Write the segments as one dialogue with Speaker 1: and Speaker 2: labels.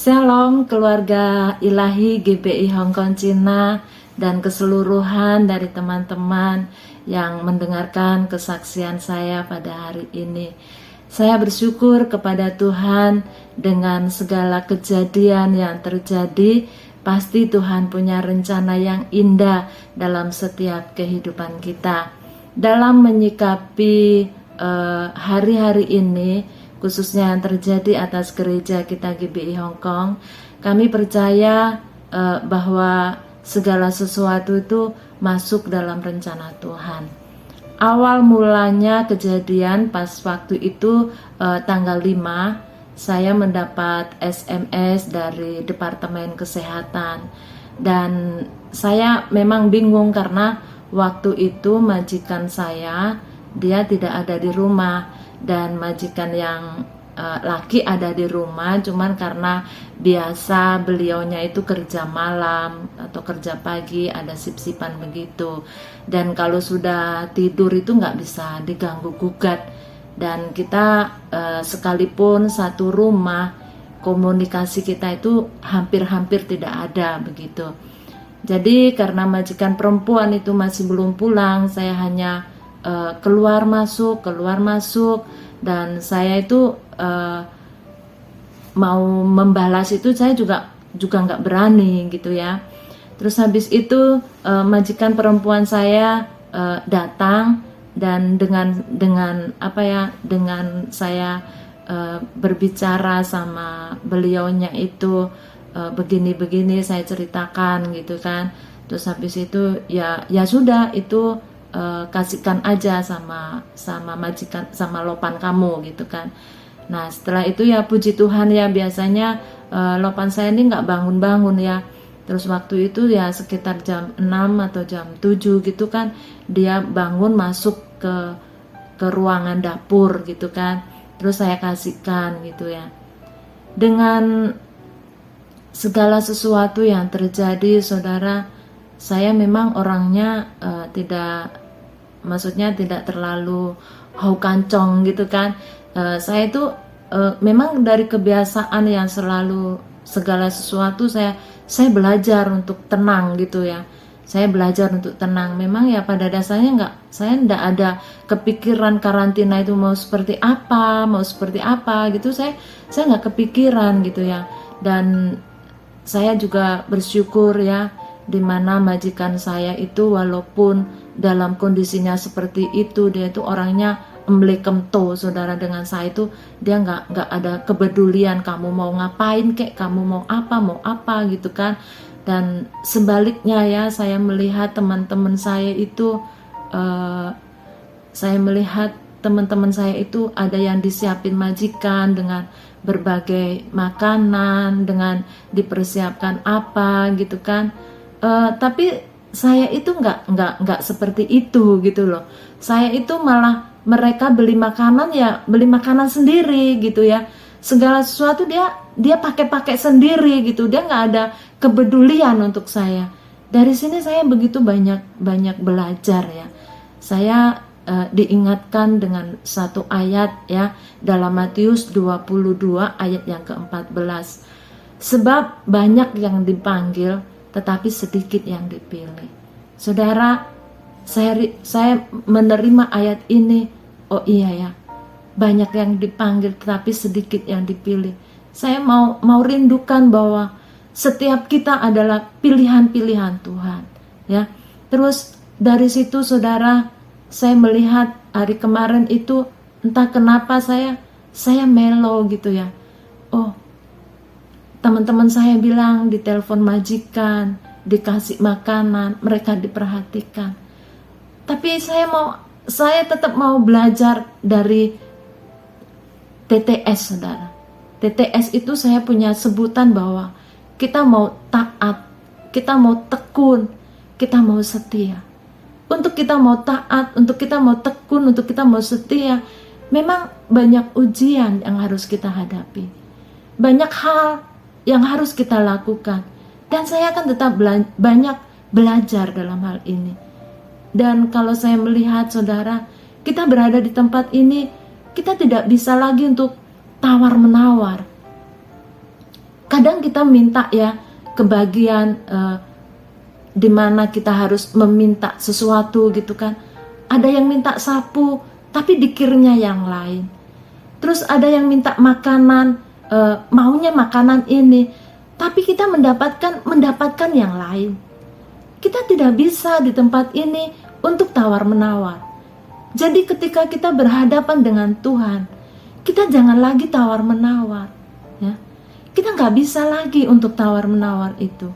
Speaker 1: Shalom keluarga ilahi GBI Hong Kong Cina dan keseluruhan dari teman-teman yang mendengarkan kesaksian saya pada hari ini. Saya bersyukur kepada Tuhan dengan segala kejadian yang terjadi. Pasti Tuhan punya rencana yang indah dalam setiap kehidupan kita. Dalam menyikapi hari-hari ini, khususnya yang terjadi atas gereja kita GBI Hong Kong, kami percaya bahwa segala sesuatu itu masuk dalam rencana Tuhan. Awal mulanya kejadian pas waktu itu tanggal 5, saya mendapat SMS dari Departemen Kesehatan, dan saya memang bingung karena waktu itu majikan saya dia tidak ada di rumah, dan majikan yang laki ada di rumah, cuman karena biasa beliaunya itu kerja malam atau kerja pagi, ada sip-sipan begitu, dan kalau sudah tidur itu nggak bisa diganggu gugat, dan kita sekalipun satu rumah, komunikasi kita itu hampir-hampir tidak ada begitu. Jadi karena majikan perempuan itu masih belum pulang, saya hanya keluar masuk, dan saya itu mau membalas itu saya juga nggak berani gitu ya. Terus habis itu majikan perempuan saya datang, dan dengan saya berbicara sama beliaunya itu begini-begini, saya ceritakan gitu kan. Terus habis itu ya sudah itu kasihkan aja sama majikan, sama lopan kamu gitu kan. Nah setelah itu ya puji Tuhan ya, biasanya lopan saya ini nggak bangun-bangun ya. Terus waktu itu ya sekitar jam 6 atau jam 7 gitu kan, dia bangun masuk ke ruangan dapur gitu kan. Terus saya kasihkan gitu ya. Dengan segala sesuatu yang terjadi, saudara, saya memang orangnya tidak terlalu hau kancong gitu kan. Saya itu memang dari kebiasaan yang selalu segala sesuatu saya belajar untuk tenang gitu ya. Saya belajar untuk tenang. Memang ya pada dasarnya saya enggak ada kepikiran karantina itu mau seperti apa gitu. Saya enggak kepikiran gitu ya. Dan saya juga bersyukur ya, dimana majikan saya itu walaupun dalam kondisinya seperti itu, dia itu orangnya emblekemto, saudara. Dengan saya itu dia nggak ada kepedulian kamu mau ngapain kek, kamu mau apa gitu kan. Dan sebaliknya ya, saya melihat teman-teman saya itu ada yang disiapin majikan dengan berbagai makanan, dengan dipersiapkan apa gitu kan. Tapi saya itu nggak seperti itu gitu loh. Saya itu malah mereka beli makanan sendiri gitu ya. Segala sesuatu dia pakai sendiri gitu. Dia nggak ada kepedulian untuk saya. Dari sini saya begitu banyak belajar ya. Saya diingatkan dengan satu ayat ya, dalam Matius 22 ayat yang ke-14. Sebab banyak yang dipanggil, tetapi sedikit yang dipilih. Saudara, saya menerima ayat ini. Oh iya ya, banyak yang dipanggil tetapi sedikit yang dipilih. Saya mau rindukan bahwa setiap kita adalah pilihan-pilihan Tuhan ya. Terus dari situ saudara, saya melihat hari kemarin itu entah kenapa saya melo gitu ya. Oh, teman-teman saya bilang ditelepon majikan, dikasih makanan, mereka diperhatikan. Tapi saya tetap mau belajar dari TTS, saudara. TTS itu saya punya sebutan bahwa kita mau taat, kita mau tekun, kita mau setia. Untuk kita mau taat, untuk kita mau tekun, untuk kita mau setia, memang banyak ujian yang harus kita hadapi. Banyak hal yang harus kita lakukan, dan saya akan tetap banyak belajar dalam hal ini. Dan kalau saya melihat saudara, kita berada di tempat ini, kita tidak bisa lagi untuk tawar menawar. Kadang kita minta ya kebagian di mana kita harus meminta sesuatu gitu kan. Ada yang minta sapu tapi dikirnya yang lain. Terus ada yang minta makanan, maunya makanan ini, tapi kita mendapatkan yang lain. Kita tidak bisa di tempat ini untuk tawar-menawar. Jadi ketika kita berhadapan dengan Tuhan, kita jangan lagi tawar-menawar. Ya. Kita nggak bisa lagi untuk tawar-menawar itu.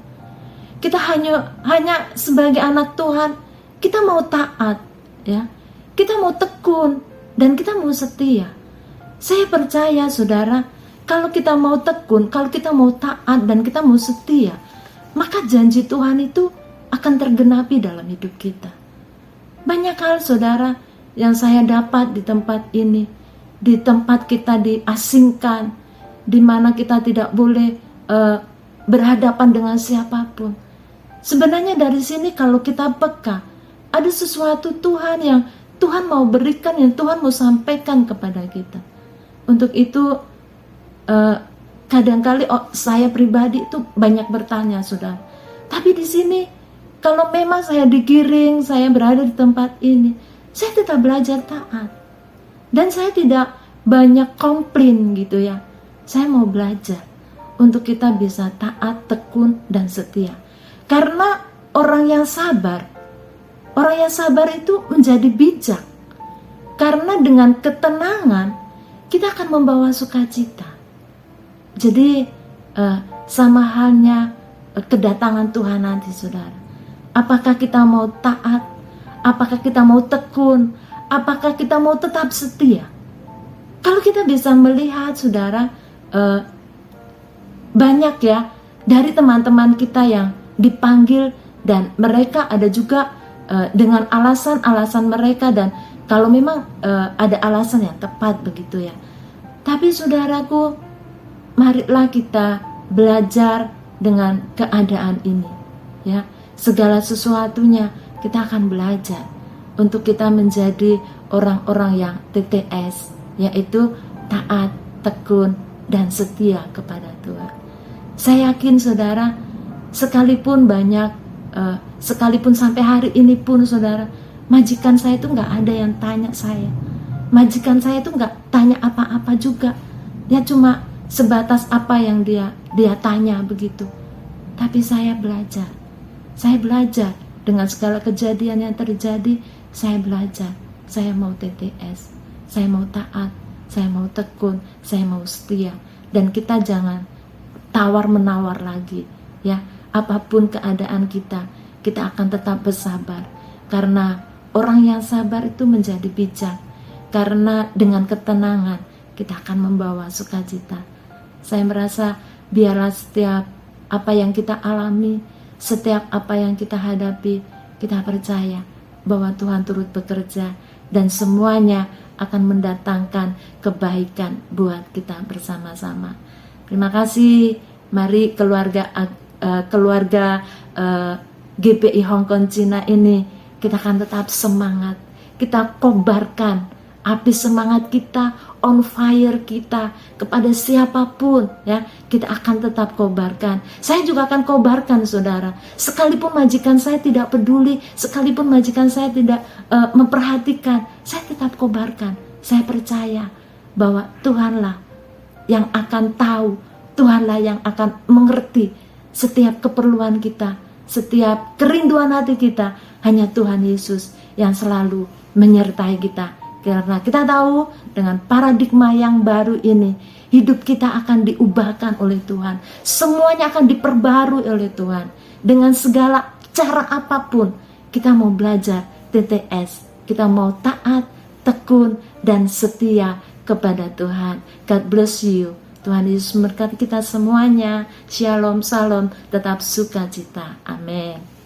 Speaker 1: Kita hanya sebagai anak Tuhan, kita mau taat, ya. Kita mau tekun dan kita mau setia. Saya percaya saudara, kalau kita mau tekun, kalau kita mau taat dan kita mau setia, maka janji Tuhan itu akan tergenapi dalam hidup kita. Banyak hal saudara yang saya dapat di tempat ini, di tempat kita diasingkan, di mana kita tidak boleh berhadapan dengan siapapun. Sebenarnya dari sini kalau kita peka, ada sesuatu Tuhan yang Tuhan mau berikan, yang Tuhan mau sampaikan kepada kita. Untuk itu kadang-kali saya pribadi itu banyak bertanya saudara. Tapi di sini kalau memang saya digiring, saya berada di tempat ini, saya tetap belajar taat. Dan saya tidak banyak komplain gitu ya. Saya mau belajar untuk kita bisa taat, tekun, dan setia. Karena orang yang sabar itu menjadi bijak. Karena dengan ketenangan kita akan membawa sukacita. Jadi sama halnya kedatangan Tuhan nanti saudara. Apakah kita mau taat? Apakah kita mau tekun? Apakah kita mau tetap setia? Kalau kita bisa melihat saudara, banyak ya dari teman-teman kita yang dipanggil dan mereka ada juga dengan alasan-alasan mereka, dan kalau memang ada alasan yang tepat begitu ya. Tapi saudaraku, marilah kita belajar dengan keadaan ini ya. Segala sesuatunya kita akan belajar untuk kita menjadi orang-orang yang TTS, yaitu taat, tekun, dan setia kepada Tuhan. Saya yakin saudara, sekalipun sampai hari ini pun saudara, majikan saya itu nggak ada yang tanya saya. Majikan saya itu nggak tanya apa-apa juga. Ya cuma sebatas apa yang dia tanya begitu. Tapi saya belajar dengan segala kejadian yang terjadi. Saya belajar, saya mau TTS, saya mau taat, saya mau tekun, saya mau setia. Dan kita jangan tawar-menawar lagi ya. Apapun keadaan kita akan tetap bersabar. Karena orang yang sabar itu menjadi bijak. Karena dengan ketenangan kita akan membawa sukacita. Saya merasa biarlah setiap apa yang kita alami, setiap apa yang kita hadapi, kita percaya bahwa Tuhan turut bekerja dan semuanya akan mendatangkan kebaikan buat kita bersama-sama. Terima kasih. Mari keluarga GPI Hong Kong Cina ini, kita akan tetap semangat. Kita kobarkan api semangat kita, on fire kita kepada siapapun ya. Kita akan tetap kobarkan. Saya juga akan kobarkan saudara. Sekalipun majikan saya tidak peduli, sekalipun majikan saya tidak memperhatikan, saya tetap kobarkan. Saya percaya bahwa Tuhanlah yang akan tahu, Tuhanlah yang akan mengerti setiap keperluan kita, setiap kerinduan hati kita. Hanya Tuhan Yesus yang selalu menyertai kita. Karena kita tahu dengan paradigma yang baru ini, hidup kita akan diubahkan oleh Tuhan. Semuanya akan diperbarui oleh Tuhan. Dengan segala cara apapun, kita mau belajar TTS. Kita mau taat, tekun, dan setia kepada Tuhan. God bless you. Tuhan Yesus memberkati kita semuanya. Shalom, salam, tetap sukacita. Amin.